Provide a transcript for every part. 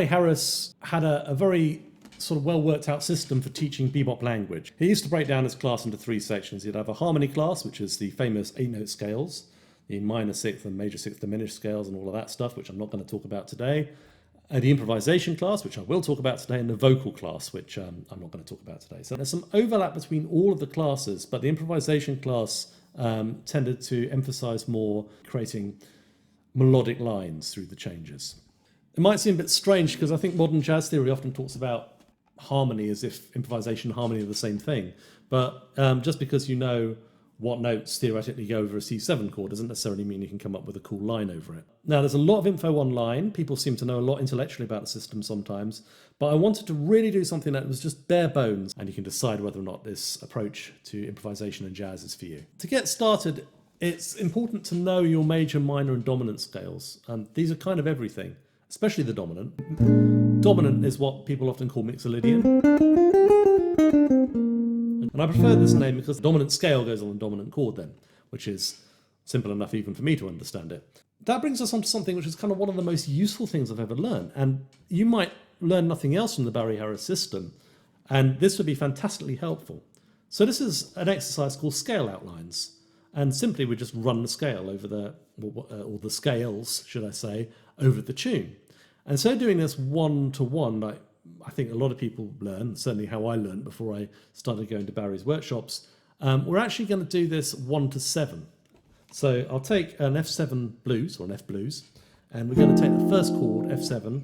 Barry Harris had a very sort of well worked out system for teaching bebop language. He used to break down his class into 3 sections. He'd have a harmony class, which is the famous 8-note scales, the minor sixth and major sixth diminished scales and all of that stuff, which I'm not going to talk about today. The improvisation class, which I will talk about today, and the vocal class, which I'm not going to talk about today. So there's some overlap between all of the classes, but the improvisation class tended to emphasize more creating melodic lines through the changes. It might seem a bit strange because I think modern jazz theory often talks about harmony as if improvisation and harmony are the same thing. But just because you know what notes theoretically go over a C7 chord doesn't necessarily mean you can come up with a cool line over it. Now, there's a lot of info online. People seem to know a lot intellectually about the system sometimes, but I wanted to really do something that was just bare bones, and you can decide whether or not this approach to improvisation and jazz is for you. To get started, it's important to know your major, minor, and dominant scales, and these are kind of everything, especially the dominant. Dominant is what people often call mixolydian. And I prefer this name because the dominant scale goes on the dominant chord then, which is simple enough even for me to understand it. That brings us on to something which is kind of one of the most useful things I've ever learned. And you might learn nothing else from the Barry Harris system, and this would be fantastically helpful. So this is an exercise called scale outlines. And simply we just run the scale over or the scales, should I say, over the tune. And so doing this one-to-one, like I think a lot of people learn, certainly how I learned before I started going to Barry's workshops, we're actually going to do this 1-to-7. So I'll take an F7 blues, or an F blues, and we're going to take the first chord, F7.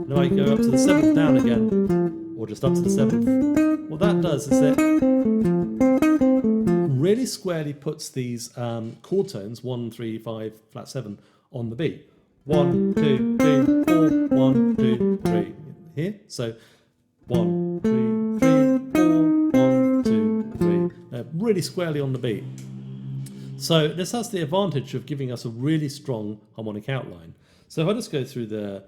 Now I go up to the 7th down again, or just up to the 7th. What that does is it really squarely puts these chord tones, 1, 3, 5, flat 7, on the beat. 1, 2, 3, 4, 1, 2, 3. Here. So 1, 2, 3, 4, 1, 2, 3. They're really squarely on the beat. So this has the advantage of giving us a really strong harmonic outline. So if I just go through the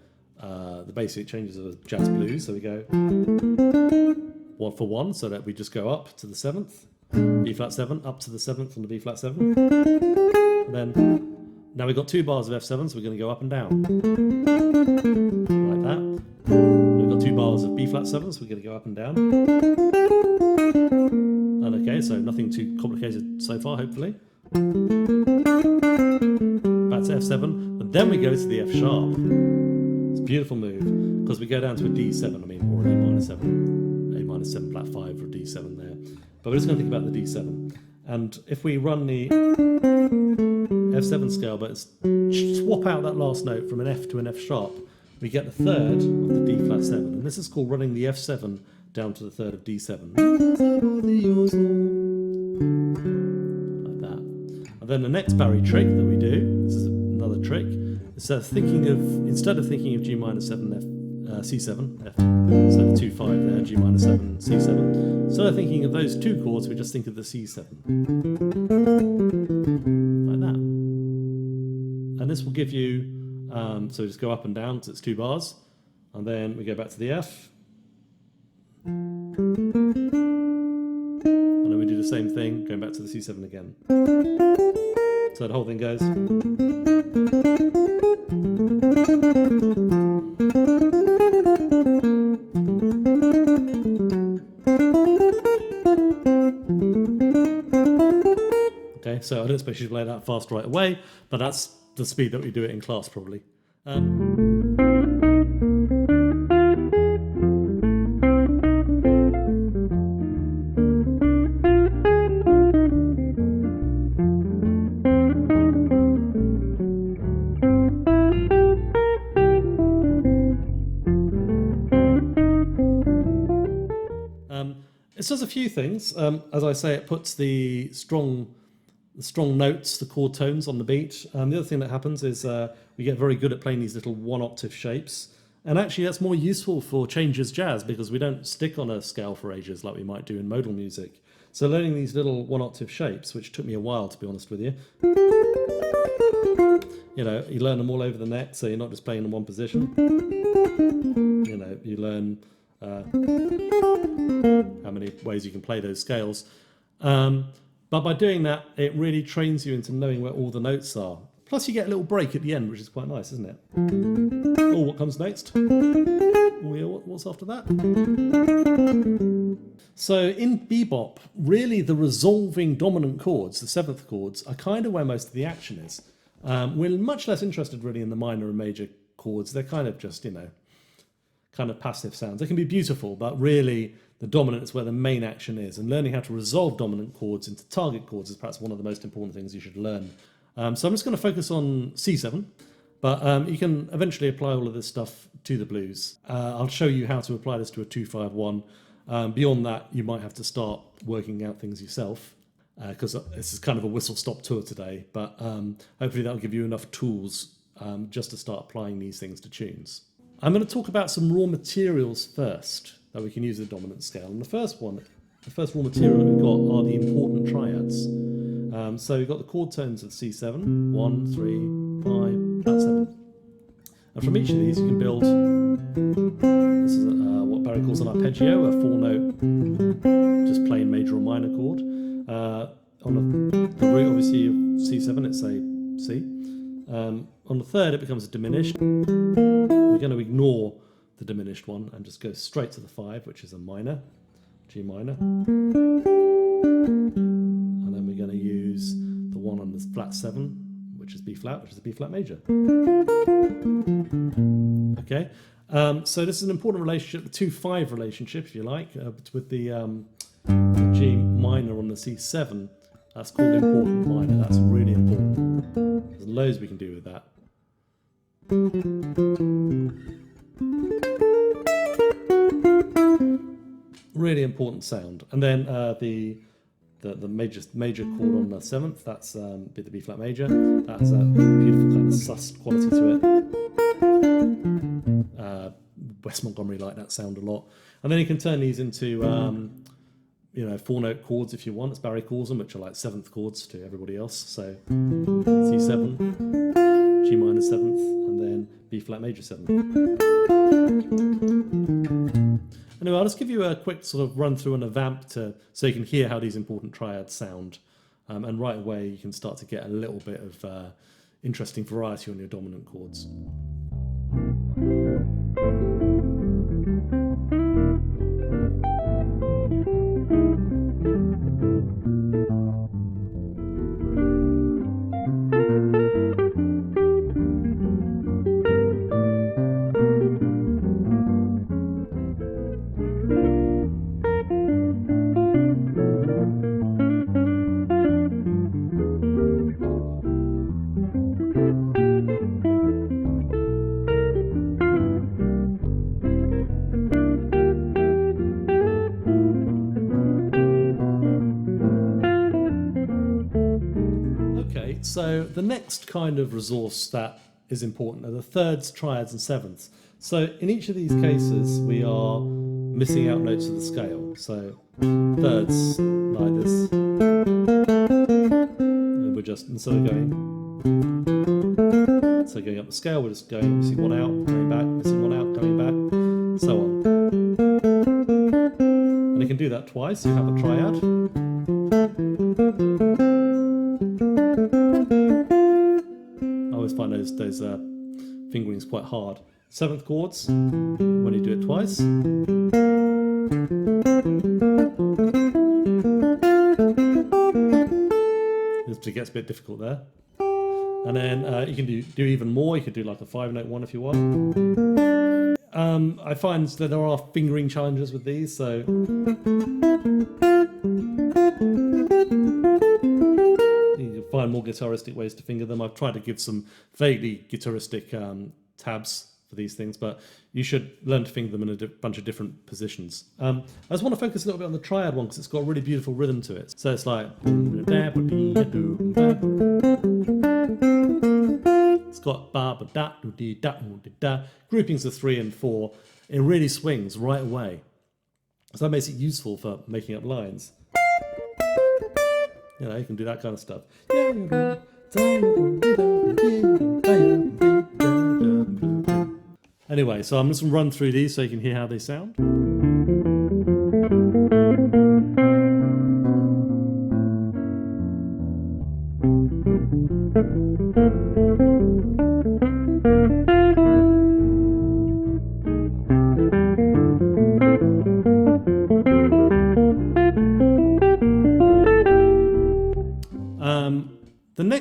basic changes of a jazz blues, so we go 1 for 1, so that we just go up to the 7th, B flat 7, up to the 7th on the B flat 7, and then now we've got 2 bars of F7, so we're going to go up and down, like that. We've got 2 bars of B flat 7, so we're going to go up and down. And okay, so nothing too complicated so far, hopefully. Back to F7, but then we go to the F sharp. It's a beautiful move, because we go down to a D7, or an A minor 7, A minor 7 flat 5 or a D7 there. But we're just going to think about the D7. And if we run the F7 scale, but swap out that last note from an F to an F sharp, we get the 3rd of the D flat 7. And this is called running the F7 down to the 3rd of D7. Like that. And then the next Barry trick that we do, this is another trick, is instead of thinking of G minor 7, F, C7, F, so the 2, 5 there, G minor 7, C7. Instead of thinking of those 2 chords, we just think of the C7. Like that. And this will give you, so just go up and down, so it's 2 bars, and then we go back to the F, and then we do the same thing, going back to the C7 again. So the whole thing goes. Okay, so I don't expect you to play that fast right away, but that's the speed that we do it in class probably. It does a few things. As I say, it puts the strong notes, the chord tones on the beat. The other thing that happens is we get very good at playing these little 1-octave shapes. And actually that's more useful for changes jazz because we don't stick on a scale for ages like we might do in modal music. So learning these little 1-octave shapes, which took me a while to be honest with you, you learn them all over the neck, so you're not just playing in one position. You learn how many ways you can play those scales. But by doing that, it really trains you into knowing where all the notes are, Plus you get a little break at the end, which is quite nice, isn't it? Oh, what comes next? Oh yeah, what's after that? So in bebop, really the resolving dominant chords, the seventh chords, are kind of where most of the action is. We're much less interested really in the minor and major chords. They're kind of just, kind of passive sounds. They can be beautiful, but really the dominant is where the main action is. And learning how to resolve dominant chords into target chords is perhaps one of the most important things you should learn. So I'm just going to focus on C7, but you can eventually apply all of this stuff to the blues. I'll show you how to apply this to a 2-5-1. Beyond that, you might have to start working out things yourself, because this is kind of a whistle-stop tour today, but hopefully that'll give you enough tools just to start applying these things to tunes. I'm going to talk about some raw materials first that we can use in the dominant scale. And the first raw material that we've got are the important triads. So we've got the chord tones of C7, 1, 3, 5, flat 7. And from each of these you can build, this is what Barry calls an arpeggio, a 4-note, just plain major or minor chord. On the root, obviously, of C7, it's a C. On the third, it becomes a diminished. We're going to ignore the diminished one and just go straight to the 5, which is a minor, G minor. And then we're going to use the one on this flat 7, which is B flat, which is a B flat major. Okay, so this is an important relationship, the 2-5 relationship, if you like, with the G minor on the C7. That's called important minor. That's really important. There's loads we can do with that. Really important sound. And then the major chord on the 7th, that's the B flat major. That has a beautiful kind of sus quality to it. West Montgomery liked that sound a lot. And then you can turn these into 4-note chords if you want, as Barry calls them, which are like 7th chords to everybody else. So C7, G minor 7th, and then B flat major 7th. Anyway, I'll just give you a quick sort of run through and a vamp so you can hear how these important triads sound. And right away you can start to get a little bit of interesting variety on your dominant chords. So the next kind of resource that is important are the thirds, triads and sevenths. So in each of these cases we are missing out notes of the scale. So thirds like this. And we're just, instead of going up the scale, we're just going missing one out, coming back, missing one out, coming back, so on. And you can do that twice. You have a triad. I always find those fingerings quite hard. 7th chords, when you do it twice. It gets a bit difficult there. And then you can do even more. You could do like a 5-note one if you want. I find that there are fingering challenges with these, so you can find more guitaristic ways to finger them. I've tried to give some vaguely guitaristic tabs for these things, but you should learn to finger them in a bunch of different positions. I just want to focus a little bit on the triad one because it's got a really beautiful rhythm to it. So it's like it's got ba ba da do dee da do da, groupings of 3 and 4. It really swings right away, so that makes it useful for making up lines. You know, you can do that kind of stuff. Anyway, so I'm just going to run through these so you can hear how they sound.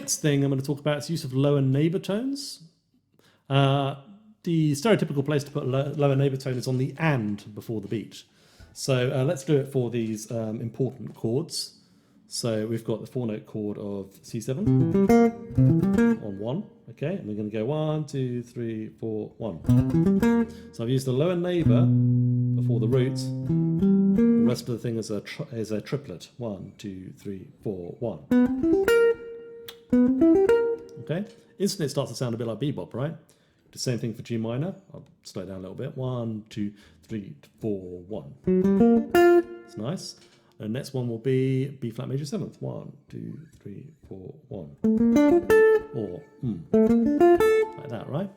next thing I'm going to talk about is use of lower neighbour tones. The stereotypical place to put a lower neighbour tone is on the and before the beat. So let's do it for these important chords. So we've got the 4-note chord of C7 on 1, okay, and we're going to go 1, 2, 3, 4, 1. So I've used the lower neighbour before the root. The rest of the thing is a triplet. 1, 2, 3, 4, 1. Okay, instantly it starts to sound a bit like bebop, right? The same thing for G minor. I'll slow it down a little bit. 1, 2, 3, 4, 1. It's nice. The next one will be B flat major 7th. 1, 2, 3, 4, 1. Or like that, right?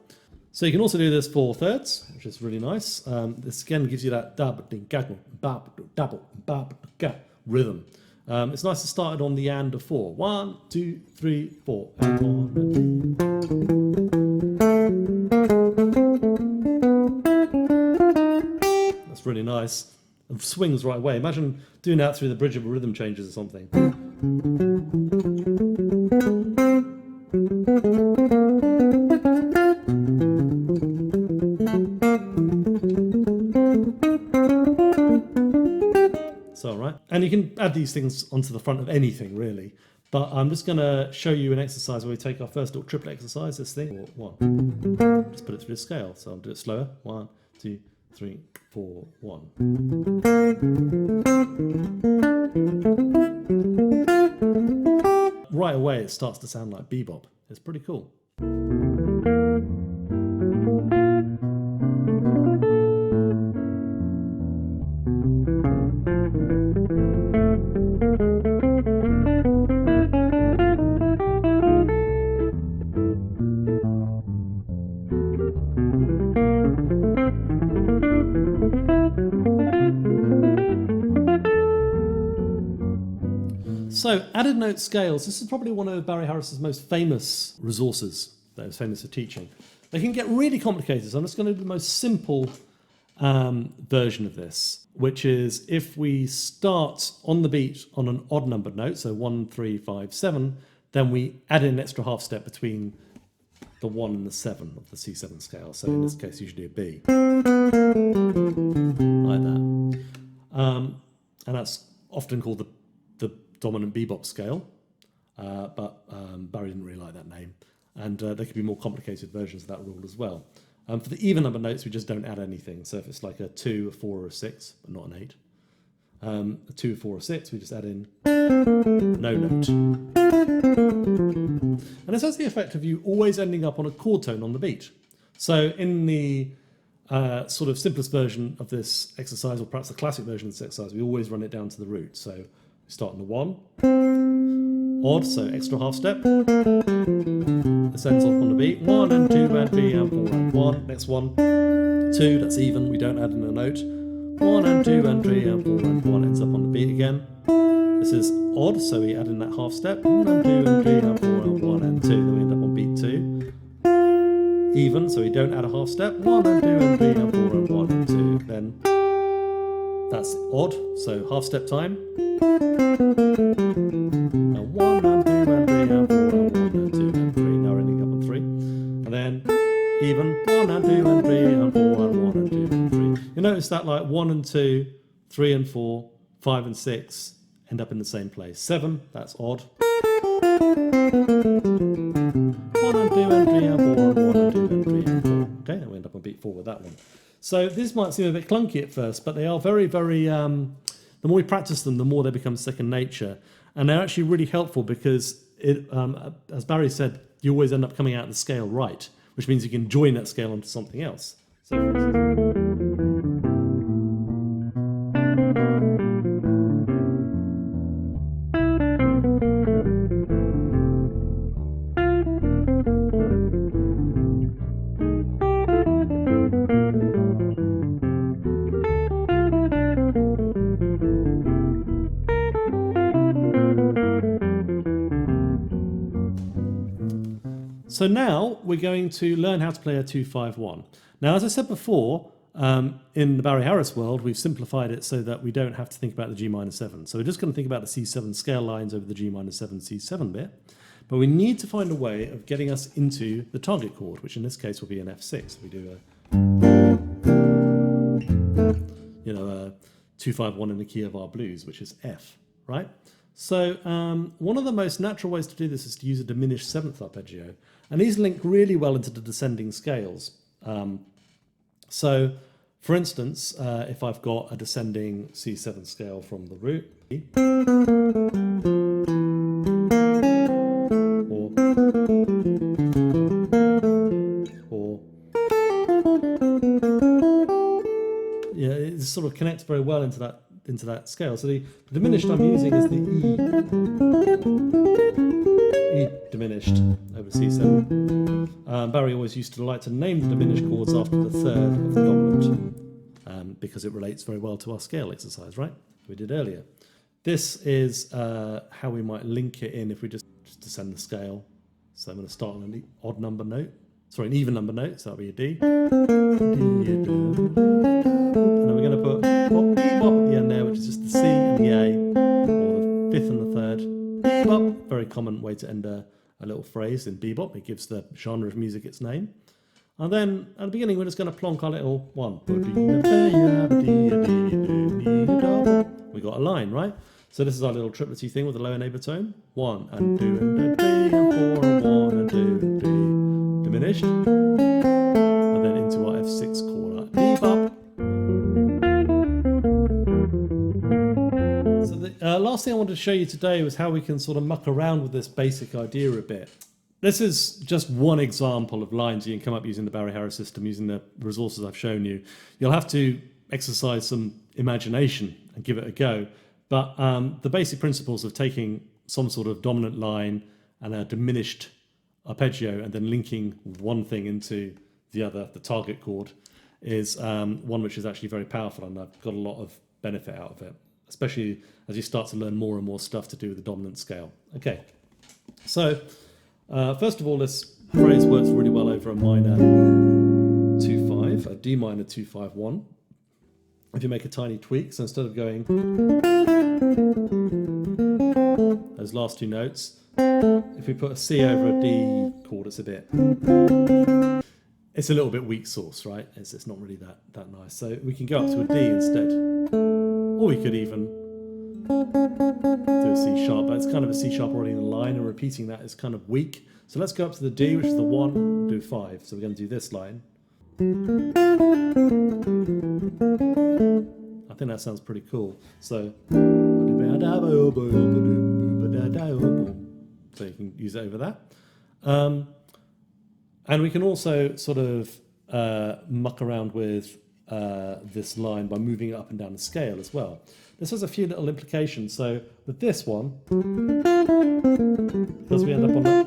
So you can also do this for thirds, which is really nice. This again gives you that dab, ding, gaggle, bab, dabble, bab, ga rhythm. It's nice to start it on the and of 4. 1, 2, 3, 4, and 1 and 2. That's really nice. It swings right away. Imagine doing that through the bridge of rhythm changes or something. So, right. And you can add these things onto the front of anything, really. But I'm just going to show you an exercise where we take our first little triplet exercise, this thing. 1. Just put it through the scale. So I'll do it slower. 1, 2, 3, 4, 1. Right away, it starts to sound like bebop. It's pretty cool. So, added note scales. This is probably one of Barry Harris's most famous resources that is famous for teaching. They can get really complicated, so I'm just going to do the most simple version of this, which is if we start on the beat on an odd numbered note, so 1, 3, 5, 7, then we add in an extra half step between the 1 and the 7 of the C7 scale. So in this case, usually a B. Like that. And that's often called the dominant bebop scale, but Barry didn't really like that name. And there could be more complicated versions of that rule as well. For the even number notes, we just don't add anything. So if it's like a 2, a 4, or a 6, but not an 8, a 2, 4, or 6, we just add in no note. And this has the effect of you always ending up on a chord tone on the beat. So in the sort of simplest version of this exercise, or perhaps the classic version of this exercise, we always run it down to the root. So we start on the 1, odd, so extra half step. This ends off on the beat. 1 and 2 and 3 and 4 and 1. Next one, 2, that's even, we don't add in a note. 1 and 2 and 3 and 4 and 1 ends up on the beat again. This is odd, so we add in that half step. 1 and 2 and 3 and 4 and 1 and 2. Then we end up on beat 2. Even, so we don't add a half step. 1 and 2 and 3 and 4 and 1 and 2. Then that's odd, so half step time. And 1 and 2 and 3 and 4 and 1 and 2 and 3. Now we're ending up on 3. And then even 1 and 2 and 3 and 4 and 1 and 2 and 3. You notice that like 1 and 2, 3 and 4, 5 and 6 end up in the same place. 7, that's odd. 1 and 2 and 3 and 4 and 1 and 2 and 3 and 4. Okay, and we end up on beat 4 with that one. So this might seem a bit clunky at first, but they are very, very, the more we practice them, the more they become second nature. And they're actually really helpful because, as Barry said, you always end up coming out of the scale right, which means you can join that scale onto something else. So, So now we're going to learn how to play a 2-5-1. Now, as I said before, in the Barry Harris world, we've simplified it so that we don't have to think about the G minor 7. So we're just going to think about the C7 scale lines over the G minor 7 C7 bit. But we need to find a way of getting us into the target chord, which in this case will be an F6. We do a 2-5-1 in the key of our blues, which is F, right? So one of the most natural ways to do this is to use a diminished seventh arpeggio, and these link really well into the descending scales. So, for instance, if I've got a descending C7 scale from the root, or yeah, it sort of connects very well into that scale. So the diminished I'm using is the E diminished over C7. Barry always used to like to name the diminished chords after the third of the dominant, because it relates very well to our scale exercise, right? We did earlier. This is how we might link it in if we just descend the scale. So I'm going to start on an odd number note. Sorry, an even number note, so that'll be a D. And then we're going to put bebop at the end there, which is just the C and the A, or the fifth and the third. Bebop, very common way to end a little phrase in bebop. It gives the genre of music its name. And then at the beginning, we're just going to plonk our little one. We got a line, right? So this is our little triplety thing with the lower neighbour tone. 1 and 2 and 3 and 4 and 1 and 2 and 3. Diminished. And then into our F6 chord. Bebop. So the last thing I wanted to show you today was how we can sort of muck around with this basic idea a bit. This is just one example of lines you can come up using the Barry Harris system, using the resources I've shown you. You'll have to exercise some imagination and give it a go. But the basic principles of taking some sort of dominant line and a diminished arpeggio and then linking one thing into the other, the target chord, is one which is actually very powerful, and I've got a lot of benefit out of it, especially as you start to learn more and more stuff to do with the dominant scale. Okay, so first of all, this phrase works really well over a minor 2-5, a D minor 2-5-1. If you make a tiny tweak, so instead of going those last two notes, if we put a C over a D chord, it's a little bit weak sauce, right? It's not really that nice. So we can go up to a D instead, or we could even do a C sharp, but it's kind of a C sharp already in a line, and repeating that is kind of weak. So let's go up to the D, which is the 1, and do 5. So we're going to do this line. I think that sounds pretty cool. So you can use it over that. And we can also sort of muck around with this line by moving it up and down the scale as well. This has a few little implications. So with this one, because we end up on the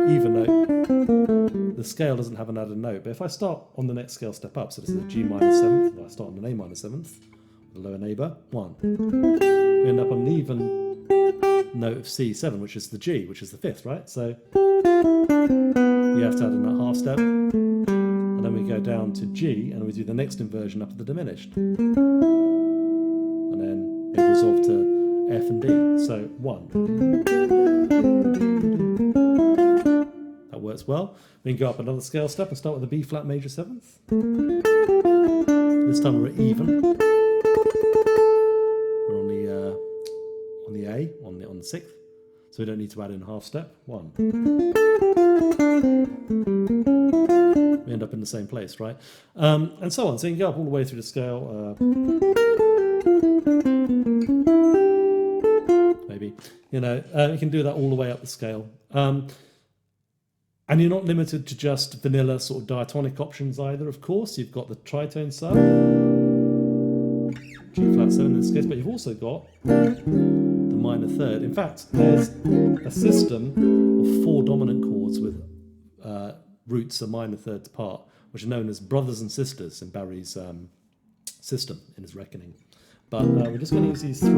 even note, the scale doesn't have an added note. But if I start on the next scale step up, so this is a G minor 7th, if I start on an A minor 7th, the lower neighbour, 1. We end up on an even note of C7, which is the G, which is the 5th, right? So you have to add in that half step, and then we go down to G, and we do the next inversion up to the diminished. And then it resolve to F and D, so 1. That works well. We can go up another scale step and start with a B flat major 7th. This time we're at even. We're on the A, on the 6th, so we don't need to add in a half step. 1. We end up in the same place, right? And so on. So you can go up all the way through the scale. Maybe, you can do that all the way up the scale. And you're not limited to just vanilla sort of diatonic options either, of course. You've got the tritone sub, G flat 7 in this case, but you've also got the minor third. In fact, there's a system of 4 dominant chords with roots a minor thirds apart, which are known as brothers and sisters in Barry's system, in his reckoning. But we're just going to use these 3.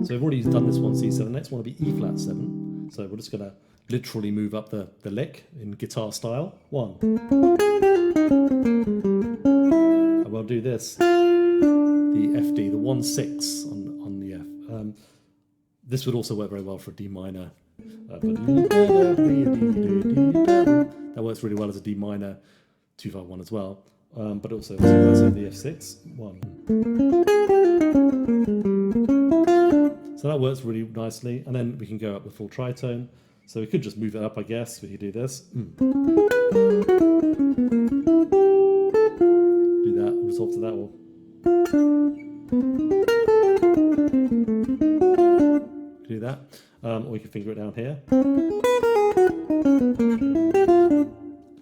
So we've already done this one C7. Next one will be E flat 7. So we're just going to literally move up the lick in guitar style. 1. And we'll do this, the FD, the 1-6 on the F. This would also work very well for a D minor That works really well as a D minor 251 as well, but also works in the F6 1. So that works really nicely, and then we can go up the full tritone. So we could just move it up, I guess. We could do this. Do that, resolve to that one. Do that, or we can finger it down here.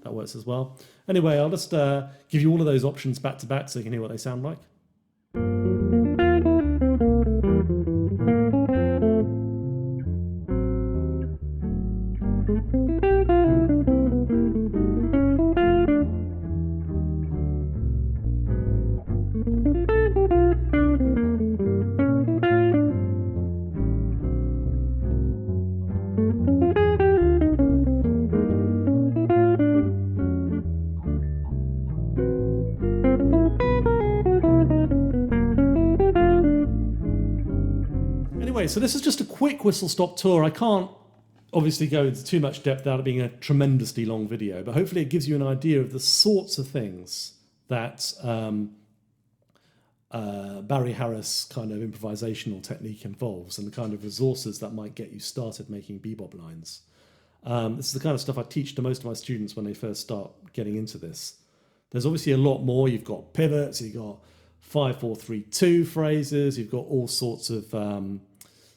That works as well. Anyway, I'll just give you all of those options back to back so you can hear what they sound like. Anyway, so this is just a quick whistle-stop tour. I can't obviously go into too much depth without it being a tremendously long video, but hopefully it gives you an idea of the sorts of things that Barry Harris kind of improvisational technique involves and the kind of resources that might get you started making bebop lines. This is the kind of stuff I teach to most of my students when they first start getting into this. There's obviously a lot more. You've got pivots, you've got 5-4-3-2 phrases, you've got all sorts of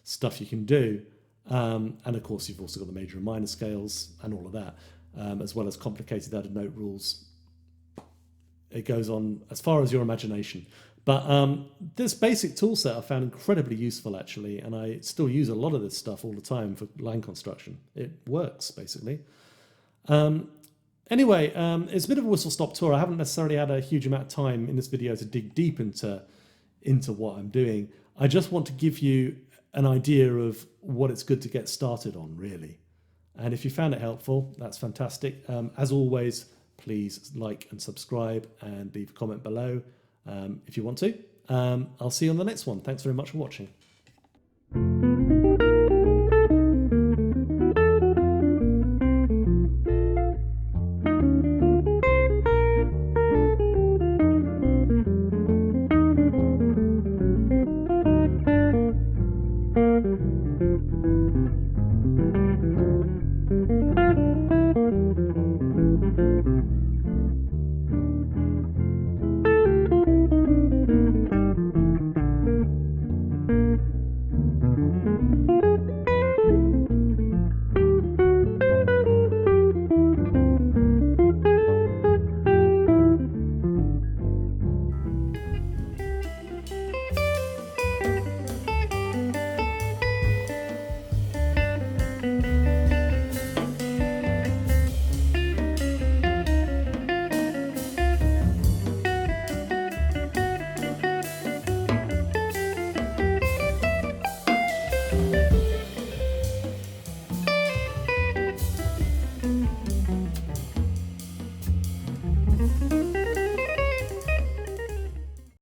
stuff you can do. And of course, you've also got the major and minor scales and all of that, as well as complicated added note rules. It goes on as far as your imagination. But this basic tool set I found incredibly useful, actually, and I still use a lot of this stuff all the time for line construction. It works, basically. Anyway, it's a bit of a whistle-stop tour. I haven't necessarily had a huge amount of time in this video to dig deep into what I'm doing. I just want to give you an idea of what it's good to get started on, really. And if you found it helpful, that's fantastic. As always, please like and subscribe and leave a comment below if you want to. I'll see you on the next one. Thanks very much for watching.